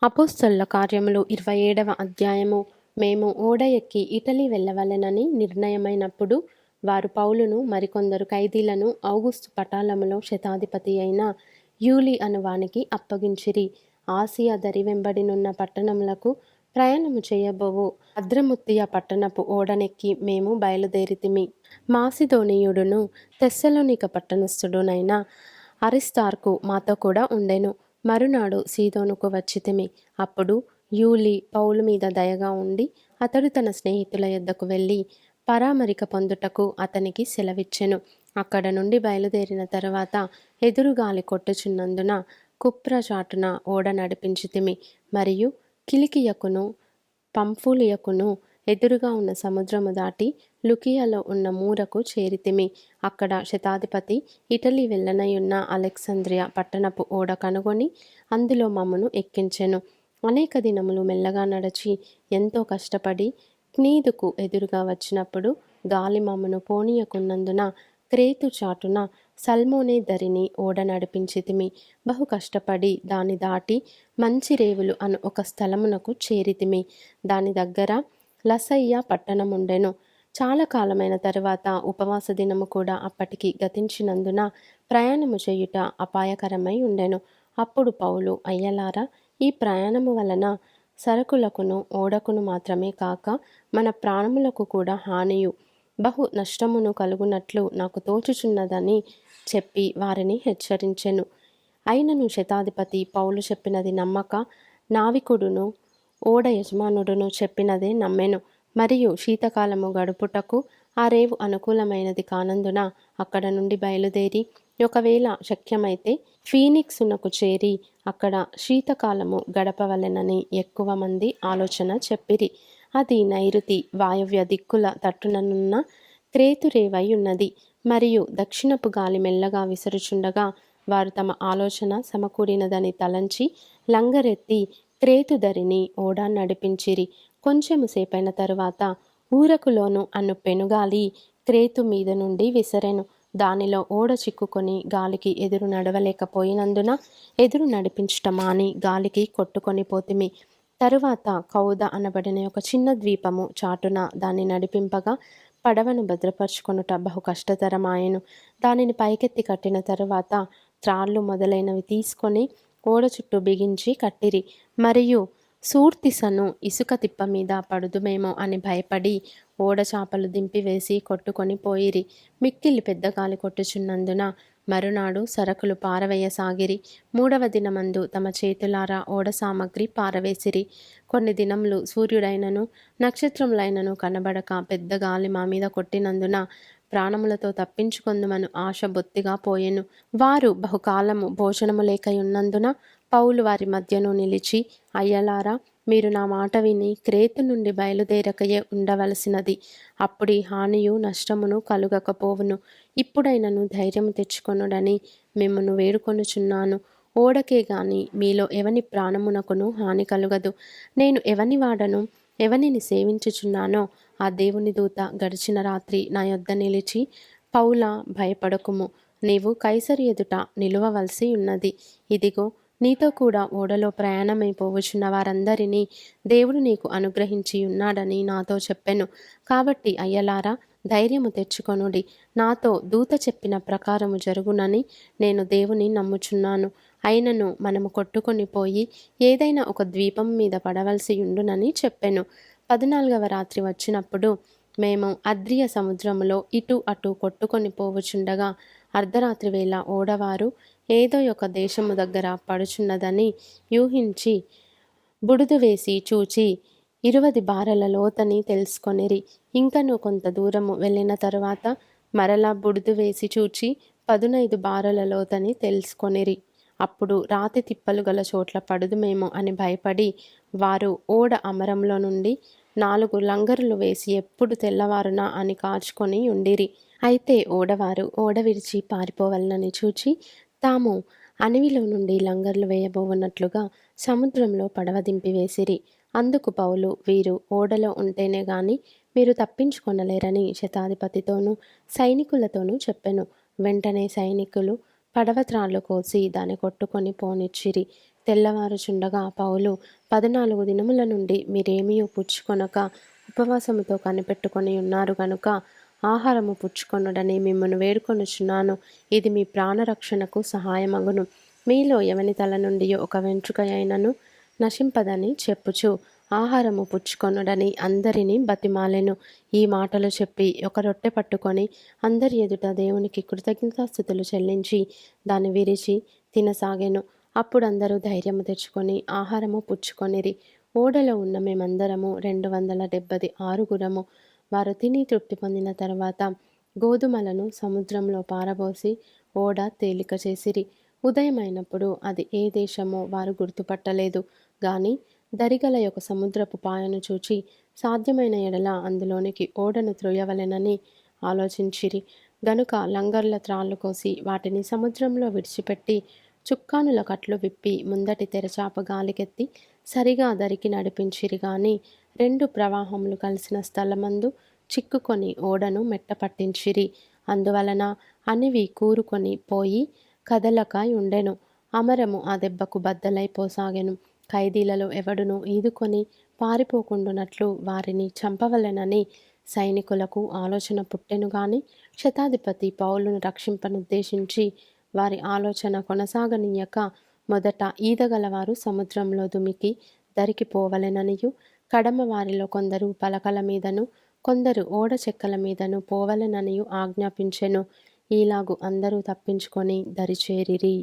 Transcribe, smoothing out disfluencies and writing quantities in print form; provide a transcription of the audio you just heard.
అపోస్తలుల కార్యములు 27వ అధ్యాయము. మేము ఓడ ఎక్కి ఇటలీ వెళ్ళవలెనని నిర్ణయమైనప్పుడు వారు పౌలును మరికొందరు ఖైదీలను ఔగుస్తు పటాలములో శతాధిపతి అయిన యూలి అను వానికి అప్పగించిరి. ఆసియా దరి వెంబడినున్న పట్టణములకు ప్రయాణము చేయబోవు అద్రముత్తియ పట్టణపు ఓడనెక్కి మేము బయలుదేరితిమి. మాసిదోనీయుడును తెస్సలోనిక పట్టణస్థుడునైన అరిస్తార్కు మాతో కూడా ఉండెను. మరునాడు సీదోనుకు వచ్చితిమి. అప్పుడు యూలి పౌలు మీద దయగా ఉండి అతడు తన స్నేహితుల యొద్దకు వెళ్ళి పరామరిక పొందుటకు అతనికి సెలవిచ్చెను. అక్కడ నుండి బయలుదేరిన తరువాత ఎదురుగాలి కొట్టుచున్నందున కుప్ర చాటున ఓడ నడిపించితిమి. మరియు కిలికియకును పంఫూలియకును ఎదురుగా ఉన్న సముద్రము దాటి లుకియాలో ఉన్న మూరకు చేరితిమి. అక్కడ శతాధిపతి ఇటలీ వెళ్ళనయున్న అలెగ్జాంద్రియా పట్టణపు ఓడ కనుగొని అందులో మమ్మను ఎక్కించెను. అనేక దినములు మెల్లగా నడిచి ఎంతో కష్టపడి క్నీదుకు ఎదురుగా వచ్చినప్పుడు గాలి మమ్మను పోనీయకున్నందున క్రేతు చాటున సల్మోనే దరిని ఓడ నడిపించితిమి. బహు కష్టపడి దాని దాటి మంచి రేవులు అను ఒక స్థలమునకు చేరితిమి. దాని దగ్గర లసయ్య పట్టణముండెను. చాలా కాలమైన తరువాత ఉపవాస దినము కూడా అప్పటికి గతించినందున ప్రయాణము చేయుట అపాయకరమై ఉండెను. అప్పుడు పౌలు, అయ్యలారా, ఈ ప్రయాణము వలన సరకులకును ఓడకును మాత్రమే కాక మన ప్రాణములకు కూడా హానియు బహు నష్టమును కలుగునట్లు నాకు తోచుచున్నదని చెప్పి వారిని హెచ్చరించెను. అయినను శతాధిపతి పౌలు చెప్పినది నమ్మక నావికుడును ఓడ యజమానుడును చెప్పినదే నమ్మెను. మరియు శీతకాలము గడుపుటకు ఆ రేవు అనుకూలమైనది కానందున అక్కడ నుండి బయలుదేరి ఒకవేళ శక్యమైతే ఫీనిక్సునకు చేరి అక్కడ శీతకాలము గడపవలెనని ఎక్కువ మంది ఆలోచన చెప్పిరి. అది నైరుతి వాయవ్య దిక్కుల తట్టుననున్న క్రేతు రేవై ఉన్నది. మరియు దక్షిణపు గాలి మెల్లగా విసరుచుండగా వారు తమ ఆలోచన సమకూడినదని తలంచి లంగరెత్తి క్రేతు దరిని ఓడ నడిపించిరి. కొంచెము సేపైన తరువాత ఊరకులోను అను పెనుగాలి క్రేతు మీద నుండి విసరెను. దానిలో ఓడ చిక్కుకొని గాలికి ఎదురు నడవలేకపోయినందున ఎదురు నడిపించుట మాని గాలికి కొట్టుకొని పోతిమి. తరువాత కౌద అనబడిన ఒక చిన్న ద్వీపము చాటున దాన్ని నడిపింపగా పడవను భద్రపరుచుకొనుట బహు కష్టతరమాయెను. దానిని పైకెత్తి కట్టిన తరువాత త్రాళ్ళు మొదలైనవి తీసుకొని ఓడ చుట్టూ బిగించి కట్టిరి. మరియు సూర్తిసను ఇసుక తిప్ప మీద పడుదుమేమో అని భయపడి ఓడ చాపలు దింపివేసి కొట్టుకొని పోయిరి. మిక్కిలి పెద్ద గాలి కొట్టుచున్నందున మరునాడు సరకులు పారవేయసాగిరి. 3వ దినమందు తమ చేతులారా ఓడ సామగ్రి పారవేసిరి. కొన్ని దినములు సూర్యుడైనను నక్షత్రములైనను కనబడక పెద్ద గాలి మా మీద కొట్టినందున ప్రాణములతో తప్పించుకొందుమను ఆశ బొత్తిగా పోయెను. వారు బహుకాలము భోజనము లేకయున్నందున పౌలు వారి మధ్యను నిలిచి, అయ్యలారా, మీరు నా మాట విని క్రేతు నుండి బయలుదేరకయే ఉండవలసినది. అప్పుడీ హానియు నష్టమును కలుగకపోవును. ఇప్పుడైనను ధైర్యము తెచ్చుకొనుడని మిమ్మును వేడుకొనుచున్నాను. ఓడకే గాని మీలో ఎవని ప్రాణమునకును హాని కలుగదు. నేను ఎవని వాడను, ఎవనిని సేవించుచున్నానో ఆ దేవుని దూత గడిచిన రాత్రి నా యొద్ద నిలిచి, పౌలా, భయపడకుము, నీవు కైసరు ఎదుట నిలువవలసి ఉన్నది. ఇదిగో, నీతో కూడా ఓడలో ప్రయాణమైపోవచ్చున్న వారందరినీ దేవుడు నీకు అనుగ్రహించి ఉన్నాడని నాతో చెప్పెను. కాబట్టి అయ్యలారా, ధైర్యము తెచ్చుకొనుడి. నాతో దూత చెప్పిన ప్రకారము జరుగునని నేను దేవుని నమ్ముచున్నాను. అయినను మనము కొట్టుకొని పోయి ఏదైనా ఒక ద్వీపం మీద పడవలసి ఉండునని చెప్పెను. 14వ రాత్రి వచ్చినప్పుడు మేము అద్రియ సముద్రములో ఇటు అటు కొట్టుకొని పోవచుండగా అర్ధరాత్రి వేళ ఓడవారు ఏదో ఒక దేశము దగ్గర పడుచున్నదని యూహించి బుడుదు వేసి చూచి 20 బారెల లోతని తెలుసుకొనిరి. ఇంకను కొంత దూరము వెళ్ళిన తరువాత మరలా బుడుదు వేసి చూచి 15 బారెల లోతని తెలుసుకొనిరి. అప్పుడు రాతి తిప్పలు గల చోట్ల పడుదుమేమో అని భయపడి వారు ఓడ అమరంలో నుండి 4 లంగరులు వేసి ఎప్పుడు తెల్లవారునా అని కాచుకొని ఉండిరి. అయితే ఓడవారు ఓడ విడిచి పారిపోవలనని చూచి తాము అణివిలో నుండి లంగర్లు వేయబోవున్నట్లుగా సముద్రంలో పడవ దింపివేసిరి. అందుకు పౌలు, వీరు ఓడలో ఉంటేనే గాని మీరు తప్పించుకొనలేరని శతాధిపతితోనూ సైనికులతోనూ చెప్పెను. వెంటనే సైనికులు పడవ త్రాళ్ళు కోసి దాన్ని కొట్టుకొని పోనిచ్చిరి. తెల్లవారుచుండగా పౌలు 14 దినముల నుండి మీరేమీ పుచ్చుకొనక ఉపవాసముతో కనిపెట్టుకొని ఉన్నారు గనుక ఆహారము పుచ్చుకొనుడని మిమ్మను వేడుకొనుచున్నాను. ఇది మీ ప్రాణరక్షణకు సహాయమగును. మీలో ఎవని తల నుండి ఒక వెంట్రుక అయినను నశింపదని చెప్పుచు ఆహారము పుచ్చుకొనుడని అందరినీ బతిమాలెను. ఈ మాటలు చెప్పి ఒక రొట్టె పట్టుకొని అందరి ఎదుట దేవునికి కృతజ్ఞతాస్థుతులు చెల్లించి దాన్ని విరిచి తినసాగెను. అప్పుడు అందరూ ధైర్యము తెచ్చుకొని ఆహారము పుచ్చుకొనిరి. ఓడలో ఉన్న మేమందరము 276 వారు తిని తృప్తి పొందిన తర్వాత గోధుమలను సముద్రంలో పారబోసి ఓడ తేలిక చేసిరి. ఉదయమైనప్పుడు అది ఏ దేశమో వారు గుర్తుపట్టలేదు గాని దరిగల యొక్క సముద్రపు పాయను చూచి సాధ్యమైన ఎడల అందులోనికి ఓడను త్రోయవలెనని ఆలోచించిరి. గనుక లంగర్ల త్రాళ్ళు కోసి వాటిని సముద్రంలో విడిచిపెట్టి చుక్కానుల కట్లు విప్పి ముందటి తెరచాప గాలికెత్తి సరిగా దరికి నడిపించిరి. గాని 2 ప్రవాహములు కలిసిన స్థలమందు చిక్కుకొని ఓడను మెట్టపట్టించిరి. అందువలన అనివి కూరుకొని పోయి కదలక ఉండెను. అమరము ఆ దెబ్బకు బద్దలైపోసాగెను. ఖైదీలలో ఎవడును ఈదుకొని పారిపోకుండునట్లు వారిని చంపవలెనని సైనికులకు ఆలోచన పుట్టెను గాని శతాధిపతి పౌలును రక్షింపనుద్దేశించి వారి ఆలోచన కొనసాగనీయక మొదట ఈదగలవారు సముద్రంలో దుమికి దరికి పోవలెననియు కడమ వారిలో కొందరు పలకల మీదను కొందరు ఓడ చెక్కల మీదను పోవలెననియు ఆజ్ఞాపించెను. ఈలాగు అందరూ తప్పించుకొని దరిచేరిరి.